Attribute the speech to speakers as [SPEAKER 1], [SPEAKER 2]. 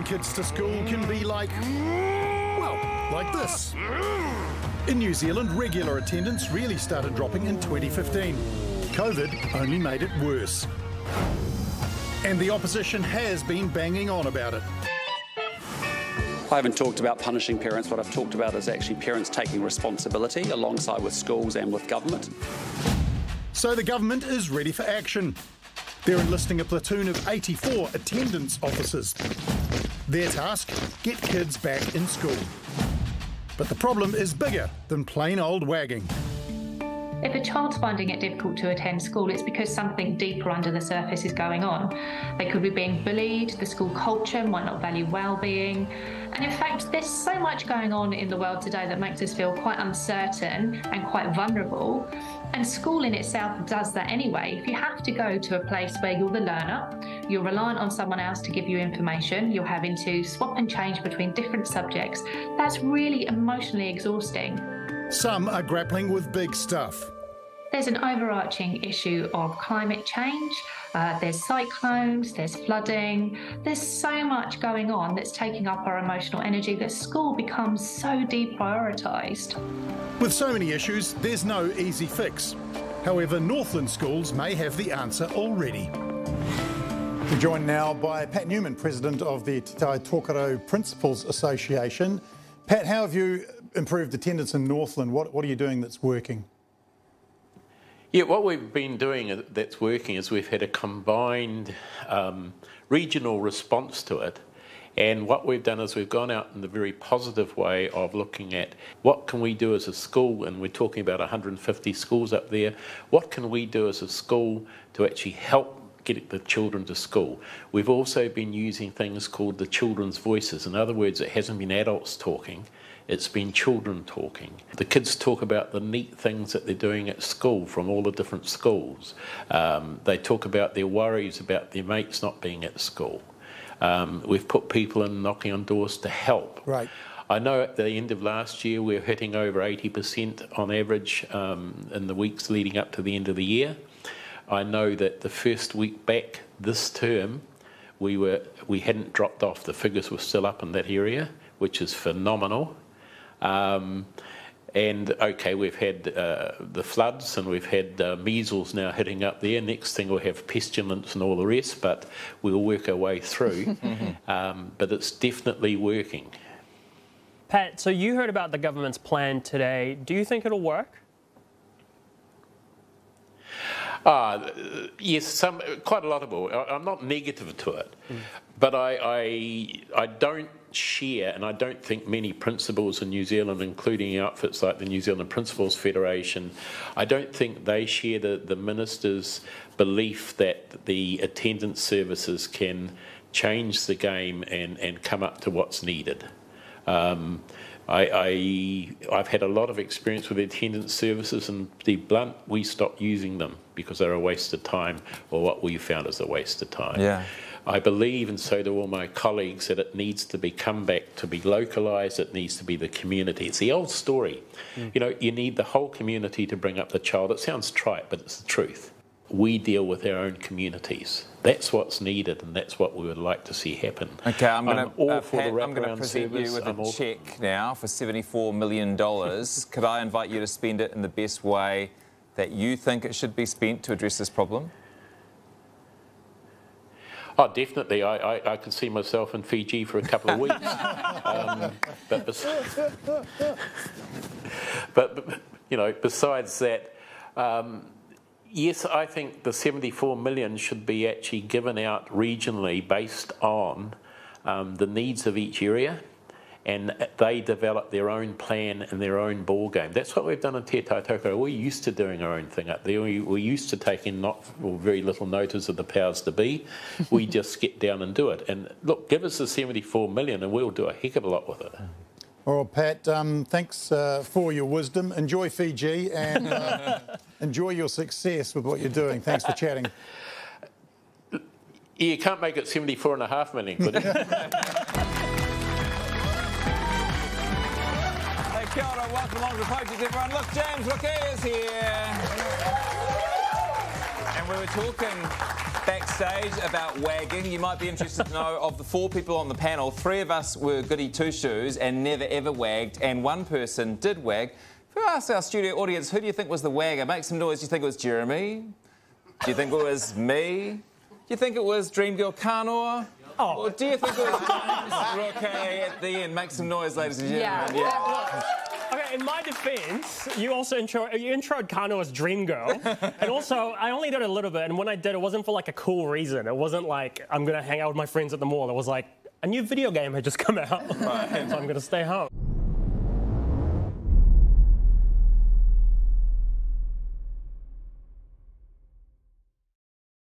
[SPEAKER 1] kids to school can be like, well, like this. In New Zealand, regular attendance really started dropping in 2015. COVID only made it worse. And the opposition has been banging on about it.
[SPEAKER 2] I haven't talked about punishing parents. What I've talked about is actually parents taking responsibility alongside with schools and with government.
[SPEAKER 1] So the government is ready for action. They're enlisting a platoon of 84 attendance officers. Their task, get kids back in school. But the problem is bigger than plain old wagging.
[SPEAKER 3] If a child's finding it difficult to attend school, it's because something deeper under the surface is going on. They could be being bullied, the school culture might not value well-being. And in fact, there's so much going on in the world today that makes us feel quite uncertain and quite vulnerable. And school in itself does that anyway. If you have to go to a place where you're the learner, you're reliant on someone else to give you information, you're having to swap and change between different subjects, that's really emotionally exhausting.
[SPEAKER 1] Some are grappling with big stuff.
[SPEAKER 3] There's an overarching issue of climate change, there's cyclones, there's flooding, there's so much going on that's taking up our emotional energy that school becomes so deprioritised.
[SPEAKER 1] With so many issues, there's no easy fix. However, Northland schools may have the answer already. We're joined now by Pat Newman, President of the Te Tai Tōkaro Principals Association. Pat, how have you improved attendance in Northland? What are you doing that's working?
[SPEAKER 4] Yeah, what we've been doing that's working is we've had a combined regional response to it. And what we've done is we've gone out in the very positive way of looking at what can we do as a school, and we're talking about 150 schools up there, what can we do as a school to actually help get the children to school. We've also been using things called the children's voices. In other words, it hasn't been adults talking, it's been children talking. The kids talk about the neat things that they're doing at school from all the different schools. They talk about their worries about their mates not being at school. We've put people in knocking on doors to help.
[SPEAKER 1] Right.
[SPEAKER 4] I know at the end of last year we were hitting over 80% on average in the weeks leading up to the end of the year. I know that the first week back this term we hadn't dropped off. The figures were still up in that area, which is phenomenal. And okay, we've had the floods and we've had measles now hitting up there. Next thing we'll have pestilence and all the rest, but we'll work our way through. But it's definitely working.
[SPEAKER 5] Pat, so you heard about the government's plan today. Do you think it'll work?
[SPEAKER 4] Yes, quite a lot of it. I'm not negative to it, but I don't share, and I don't think many principals in New Zealand, including outfits like the New Zealand Principals Federation, I don't think they share the Minister's belief that the attendance services can change the game and come up to what's needed. I've had a lot of experience with attendance services, and to be blunt, we stopped using them because they're a waste of time, or what we found is a waste of time.
[SPEAKER 6] Yeah.
[SPEAKER 4] I believe, and so do all my colleagues, that it needs to be come back to be localised. It needs to be the community. It's the old story. You know, you need the whole community to bring up the child. It sounds trite, but it's the truth. We deal with our own communities. That's what's needed, and that's what we would like to see happen.
[SPEAKER 6] Okay, I'm going to
[SPEAKER 4] present
[SPEAKER 6] you with a cheque now for $74 million. Could I invite you to spend it in the best way that you think it should be spent to address this problem?
[SPEAKER 4] Oh, definitely. I could see myself in Fiji for a couple of weeks. But you know, besides that, yes, I think the 74 million should be actually given out regionally based on the needs of each area, and they develop their own plan and their own ball game. That's what we've done in Te Tai Tōkaro. We're used to doing our own thing up there. We're used to taking very little notice of the powers to be. We just get down and do it. And look, give us the 74 million and we'll do a heck of a lot with it.
[SPEAKER 1] Well, Pat, thanks for your wisdom. Enjoy Fiji and enjoy your success with what you're doing. Thanks for chatting.
[SPEAKER 4] You can't make it 74.5 million, could you?
[SPEAKER 6] Kia ora, welcome along to the project, everyone. Look, James Look is here. And we were talking backstage about wagging. You might be interested to know, of the 4 people on the panel, 3 of us were goody two-shoes and never ever wagged, and 1 person did wag. If we ask our studio audience, who do you think was the wagger? Make some noise. Do you think it was Jeremy? Do you think it was me? Do you think it was Dreamgirl Kanoa?
[SPEAKER 5] Oh.
[SPEAKER 6] Or do you think it was Roque at the end? Make some noise, ladies and gentlemen. Yeah.
[SPEAKER 5] Okay, in my defence, you also introed Kano as Dream Girl, and also I only did a little bit, and when I did, it wasn't for like a cool reason. It wasn't like I'm gonna hang out with my friends at the mall. It was like a new video game had just come out, so I'm gonna stay home.